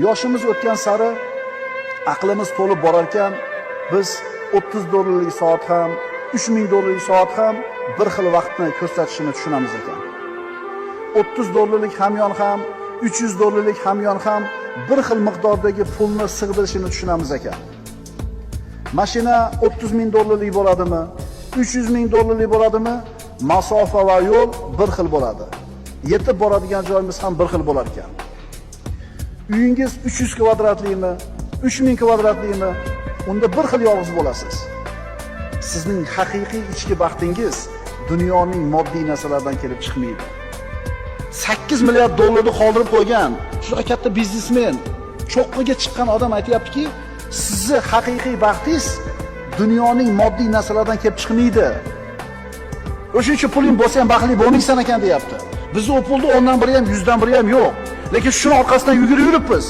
Yoshimiz o'tgan sari aqlimiz to'lib borar ekan, biz $30 soat ham, $3000 soat ham bir xil vaqtni ko'rsatishini tushunamiz ekan. $30 hamyon ham, $300 hamyon ham bir xil miqdordagi pulni sig'dirishini tushunamiz ekan. Mashina $30,000 bo'ladimi, $300,000 bo'ladimi, masofa va yo'l bir xil bo'ladi. Yetib boradigan joyimiz ham bir xil bo'lar ekan. Uyingiz 300 kvadratlikmi, 3000 kvadratlikmi, unda bir xil yolg'iz bo'lasiz. Sizning haqiqiy ichki baxtingiz dunyoning moddiy narsalardan kelib chiqmaydi. $8 milliard qoldirib qo'ygan shunaqa katta biznesmen, cho'qqiga chiqqan odam aytayaptiki, sizni haqiqiy baxtingiz dunyoning moddiy narsalardan kelib chiqmaydi. O'sha puling bo'lsa ham baxtli bo'lmaysan ekan deyapti. Bizning o pulda 10dan biri ham 100dan biri ham yo'q. Lekin shuni orqasidan yugurib yuribmiz.